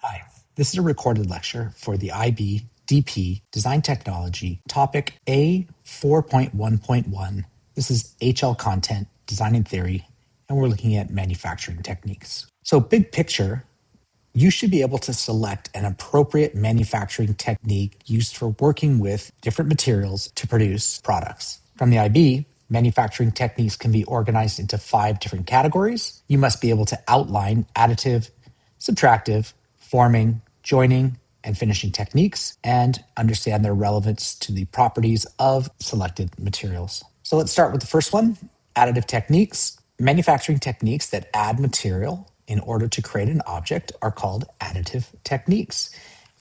Hi, this is a recorded lecture for the IB DP Design Technology Topic A4.1.1. This is HL content, design and theory, and we're looking at manufacturing techniques. So big picture, you should be able to select an appropriate manufacturing technique used for working with different materials to produce products. From the IB, manufacturing techniques can be organized into 5 different categories. You must be able to outline additive, subtractive, forming, joining, and finishing techniques, and understand their relevance to the properties of selected materials. So let's start with the first one, additive techniques. Manufacturing techniques that add material in order to create an object are called additive techniques.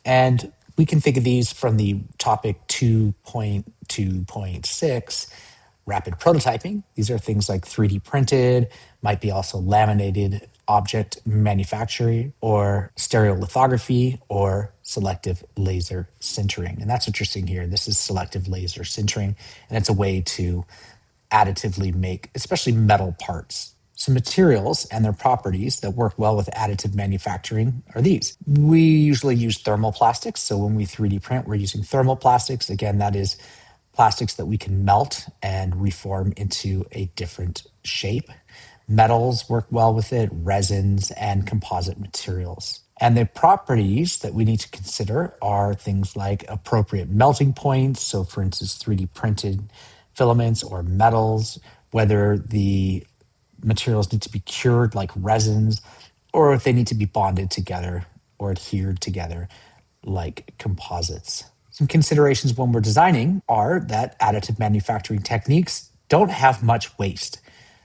And we can think of these from the topic 2.2.6, rapid prototyping. These are things like 3D printed, might be also laminated object manufacturing, or stereolithography, or selective laser sintering. And that's what you're seeing here. This is selective laser sintering, and it's a way to additively make, especially metal parts. So materials and their properties that work well with additive manufacturing are these. We usually use thermoplastics. So when we 3D print, we're using thermoplastics. Again, that is plastics that we can melt and reform into a different shape. Metals work well with it, resins, and composite materials. And the properties that we need to consider are things like appropriate melting points. So for instance, 3D printed filaments or metals, whether the materials need to be cured like resins, or if they need to be bonded together or adhered together like composites. Some considerations when we're designing are that additive manufacturing techniques don't have much waste.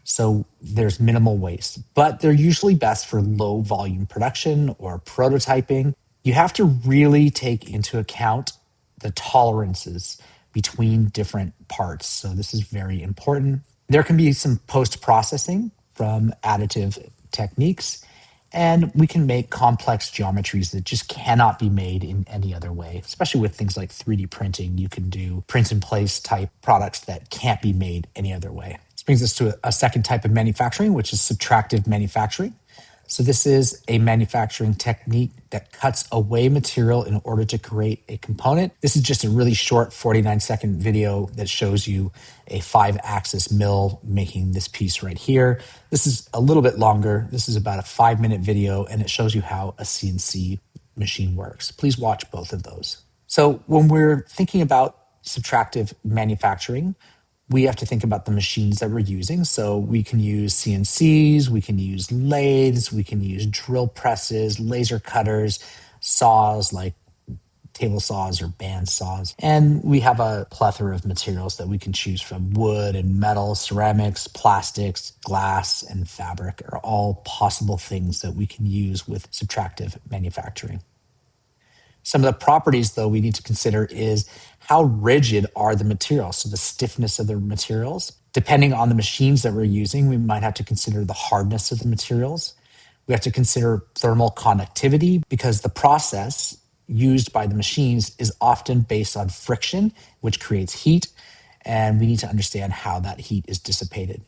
So there's minimal waste, but they're usually best for low volume production or prototyping. You have to really take into account the tolerances between different parts. So this is very important. There can be some post-processing from additive techniques, and we can make complex geometries that just cannot be made in any other way. Especially with things like 3D printing, you can do print-in-place type products that can't be made any other way. This brings us to a second type of manufacturing, which is subtractive manufacturing. So this is a manufacturing technique that cuts away material in order to create a component. This is just a really short 49-second video that shows you a 5-axis mill making this piece right here. This is a little bit longer. This is about a 5-minute video, and it shows you how a CNC machine works. Please watch both of those. So when we're thinking about subtractive manufacturing, we have to think about the machines that we're using. So we can use CNCs, we can use lathes, we can use drill presses, laser cutters, saws like table saws or band saws. And we have a plethora of materials that we can choose from. Wood and metal, ceramics, plastics, glass, and fabric are all possible things that we can use with subtractive manufacturing. Some of the properties, though, we need to consider is how rigid are the materials, so the stiffness of the materials. Depending on the machines that we're using, we might have to consider the hardness of the materials. We have to consider thermal conductivity because the process used by the machines is often based on friction, which creates heat, and we need to understand how that heat is dissipated.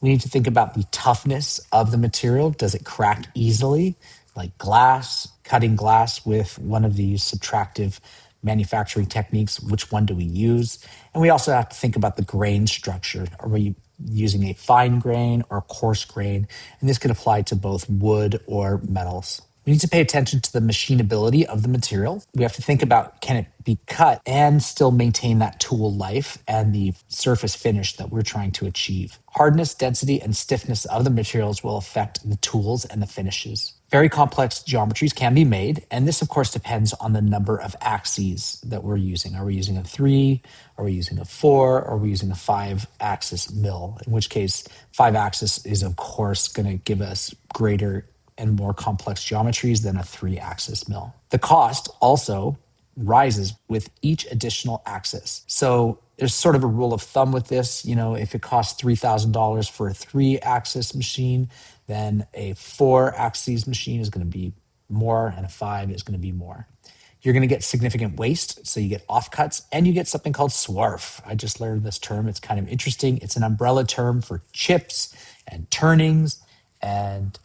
We need to think about the toughness of the material. Does it crack easily? Like glass, cutting glass with one of these subtractive manufacturing techniques, which one do we use? And we also have to think about the grain structure. Are we using a fine grain or coarse grain? And this could apply to both wood or metals. We need to pay attention to the machinability of the material. We have to think about, can it be cut and still maintain that tool life and the surface finish that we're trying to achieve. Hardness, density, and stiffness of the materials will affect the tools and the finishes. Very complex geometries can be made, and this of course depends on the number of axes that we're using. Are we using a 3? Are we using a 4? Or are we using a 5-axis mill? In which case, 5-axis is of course going to give us greater and more complex geometries than a 3-axis mill. The cost also rises with each additional axis. So there's sort of a rule of thumb with this. You know, if it costs $3,000 for a 3-axis machine, then a 4-axis machine is going to be more, and a 5 is going to be more. You're going to get significant waste, so you get offcuts, and you get something called swarf. I just learned this term. It's kind of interesting. It's an umbrella term for chips and turnings and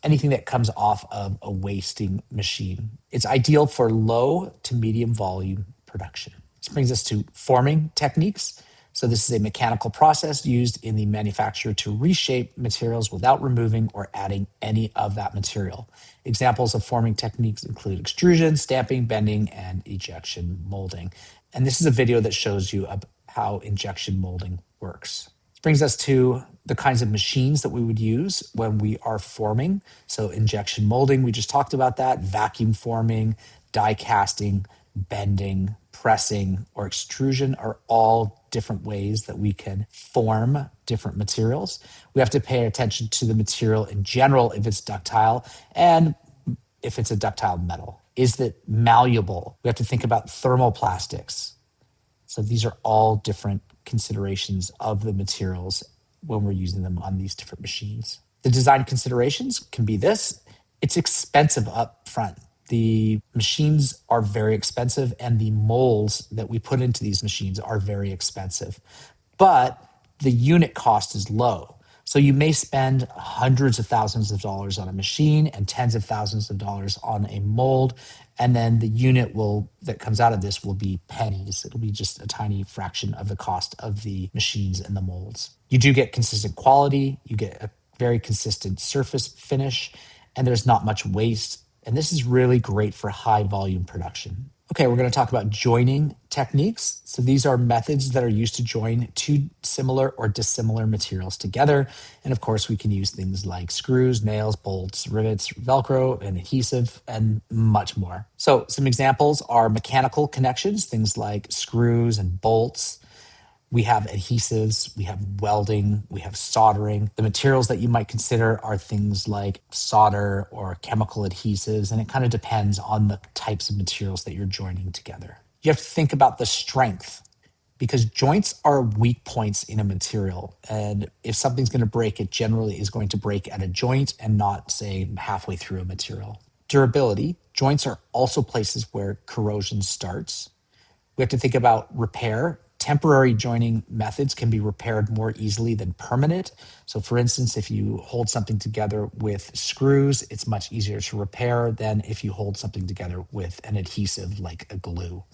anything that comes off of a wasting machine. It's ideal for low to medium volume production. This brings us to forming techniques. So this is a mechanical process used in the manufacture to reshape materials without removing or adding any of that material. Examples of forming techniques include extrusion, stamping, bending, and injection molding. And this is a video that shows you how injection molding works. This brings us to the kinds of machines that we would use when we are forming. So injection molding, we just talked about that, vacuum forming, die casting, bending, pressing, or extrusion are all different ways that we can form different materials. We have to pay attention to the material in general if it's ductile and if it's a ductile metal. Is it malleable? We have to think about thermoplastics. So these are all different considerations of the materials when we're using them on these different machines. The design considerations can be this. It's expensive up front. The machines are very expensive and the molds that we put into these machines are very expensive, but the unit cost is low. So you may spend hundreds of thousands of dollars on a machine and tens of thousands of dollars on a mold. And then the unit that comes out of this will be pennies. It'll be just a tiny fraction of the cost of the machines and the molds. You do get consistent quality. You get a very consistent surface finish, and there's not much waste. And this is really great for high volume production. Okay, we're going to talk about joining techniques. So these are methods that are used to join two similar or dissimilar materials together. And of course, we can use things like screws, nails, bolts, rivets, Velcro, and adhesive, and much more. So some examples are mechanical connections, things like screws and bolts. We have adhesives, we have welding, we have soldering. The materials that you might consider are things like solder or chemical adhesives, and it kind of depends on the types of materials that you're joining together. You have to think about the strength because joints are weak points in a material. And if something's going to break, it generally is going to break at a joint and not, say, halfway through a material. Durability, joints are also places where corrosion starts. We have to think about repair. Temporary joining methods can be repaired more easily than permanent. So for instance, if you hold something together with screws, it's much easier to repair than if you hold something together with an adhesive like a glue.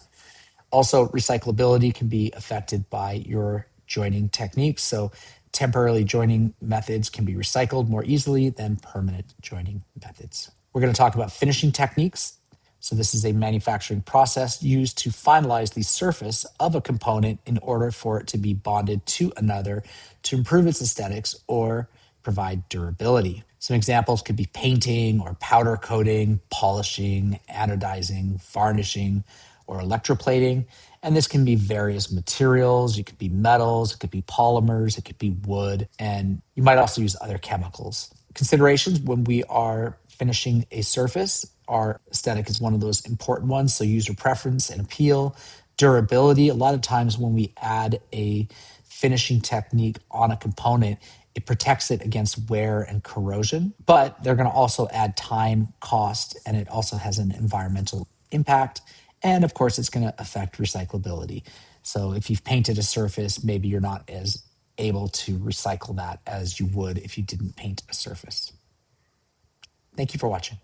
Also, recyclability can be affected by your joining techniques. So temporarily joining methods can be recycled more easily than permanent joining methods. We're going to talk about finishing techniques. So this is a manufacturing process used to finalize the surface of a component in order for it to be bonded to another to improve its aesthetics or provide durability. Some examples could be painting or powder coating, polishing, anodizing, varnishing, or electroplating. And this can be various materials. It could be metals, it could be polymers, it could be wood, and you might also use other chemicals. Considerations when we are finishing a surface, our aesthetic is one of those important ones. So user preference and appeal, durability. A lot of times when we add a finishing technique on a component, it protects it against wear and corrosion, but they're going to also add time, cost, and it also has an environmental impact. And of course, it's going to affect recyclability. So if you've painted a surface, maybe you're not as able to recycle that as you would if you didn't paint a surface. Thank you for watching.